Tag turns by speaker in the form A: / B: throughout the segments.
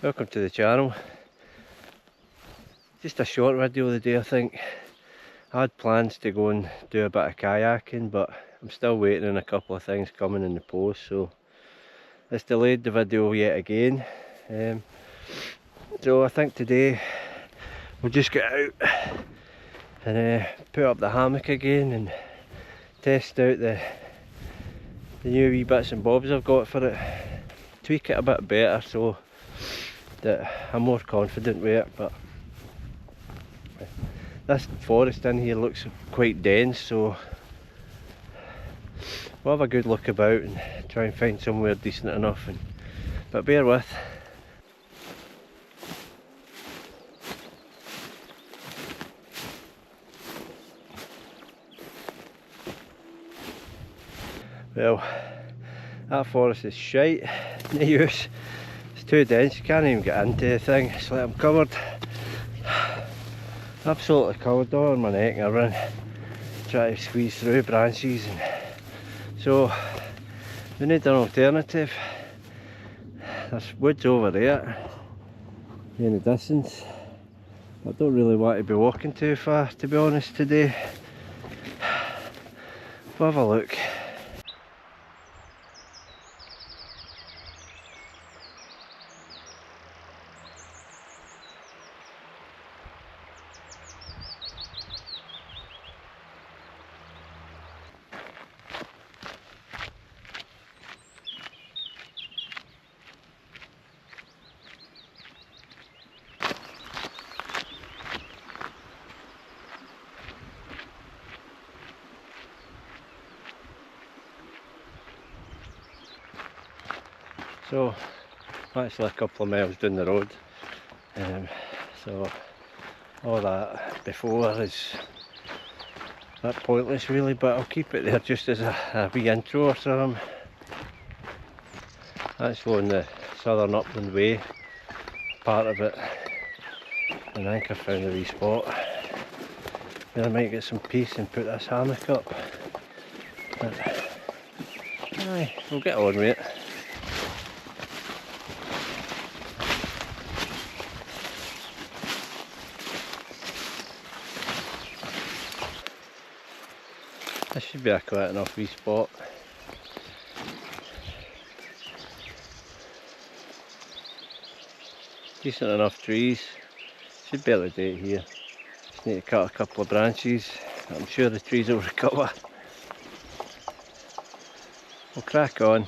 A: Welcome to the channel. Just a short video today. I think I had plans to go and do a bit of kayaking, but I'm still waiting on a couple of things coming in the post, so it's delayed the video yet again. So I think today we'll just get out and put up the hammock again and test out the new wee bits and bobs I've got for it, tweak it a bit better so that I'm more confident with it. But this forest in here looks quite dense, so we'll have a good look about and try and find somewhere decent enough, but bear with. Well, that forest is shite, no use. It's too dense, you can't even get into the thing. It's like I'm covered, absolutely covered all on my neck and everything, trying to squeeze through branches, and so we need an alternative. There's woods over there in the distance. I don't really want to be walking too far, to be honest, today. We'll have a look. So, actually a couple of miles down the road, so all that before is a bit pointless really, but I'll keep it there just as a wee intro or something. That's on the Southern Upland Way part of it, and I think I found a wee spot where I might get some peace and put this hammock up. But, aye, we'll get on with it. This should be a quite enough wee spot. Decent enough trees. Should be able to do it here. Just need to cut a couple of branches. I'm sure the trees will recover. We'll crack on.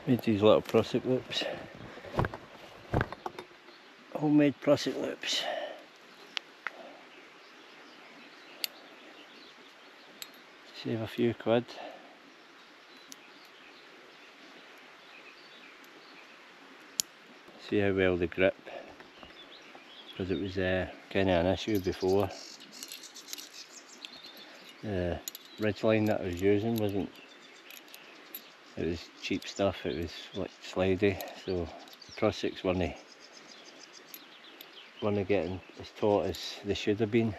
A: Made these little prussik loops. Homemade prussik loops. Save a few quid. See how well they grip, because it was kind of an issue before. The ridgeline that I was using wasn't, it was cheap stuff, it was like slidey, so the prussiks weren't getting as taut as they should have been.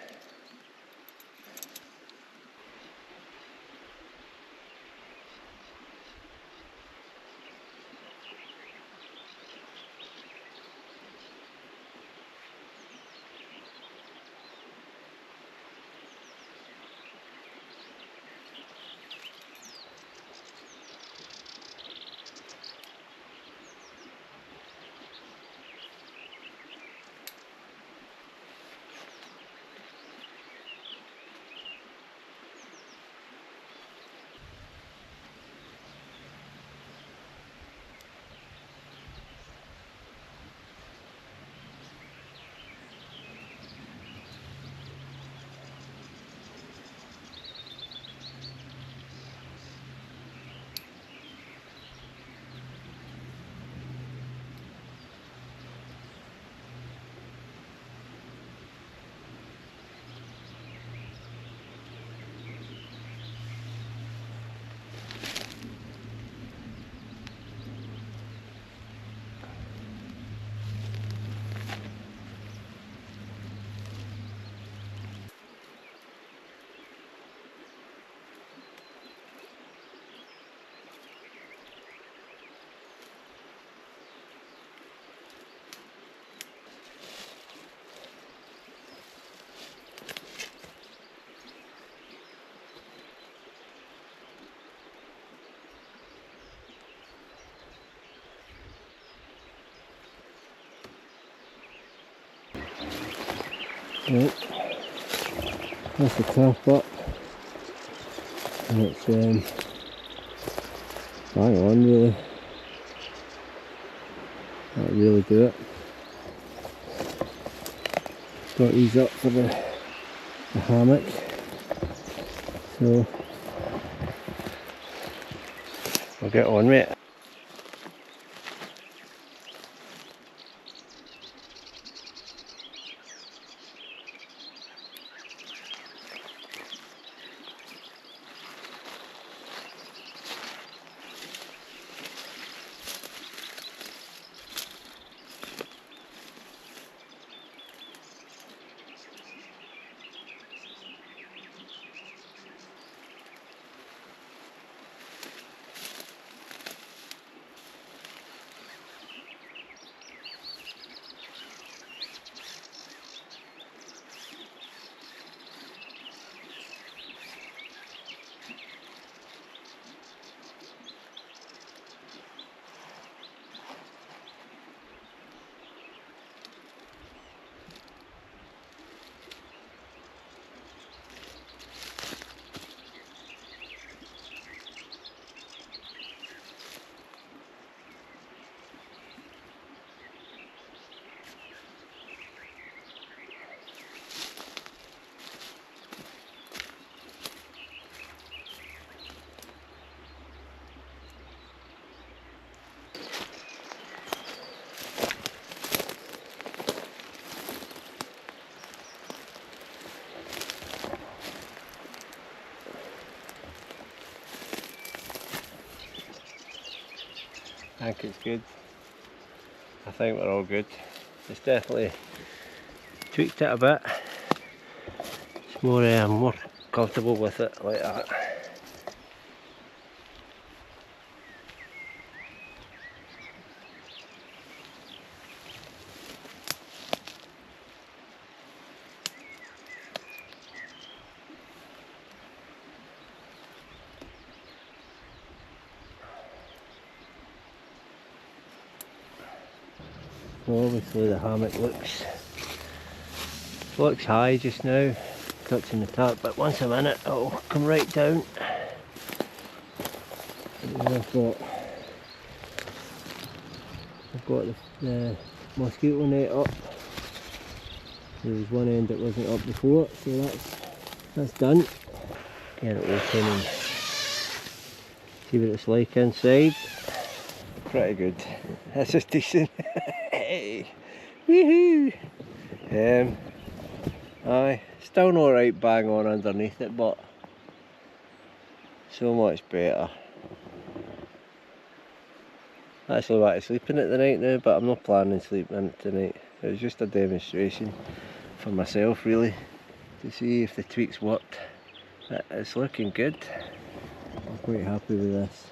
A: Right, that's the calf butt, and it's bang on really, that'll really do it. Got these up for the hammock, so I'll get on with it. I think it's good. I think we're all good. It's definitely tweaked it a bit. It's more, I'm more comfortable with it like that. So obviously the hammock looks high just now, touching the top, but once I'm in it it'll come right down. And then I've got I've got the mosquito net up. There was one end that wasn't up before, so that's done. Get it open and see what it's like inside. Pretty good. This is decent. Hey, woohoo! Aye, still not right bang on underneath it, but so much better. I actually want to sleep in it tonight now, but I'm not planning on sleeping in it tonight. It was just a demonstration for myself really, to see if the tweaks worked. It's looking good. I'm quite happy with this.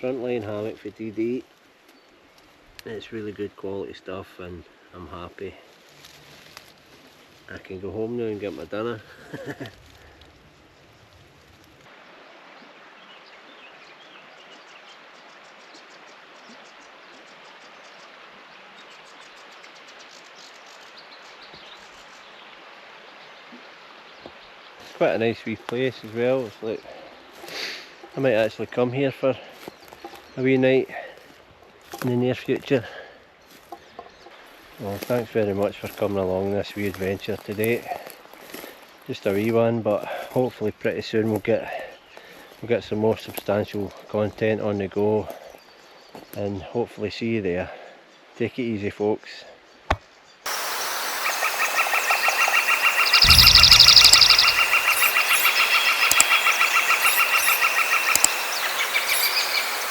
A: Frontline hammock for DD. It's really good quality stuff and I'm happy. I can go home now and get my dinner. It's quite a nice wee place as well. It's like I might actually come here for a wee night in the near future. Well, thanks very much for coming along this wee adventure today. Just a wee one, but hopefully pretty soon we'll get some more substantial content on the go, and hopefully see you there. Take it easy, folks.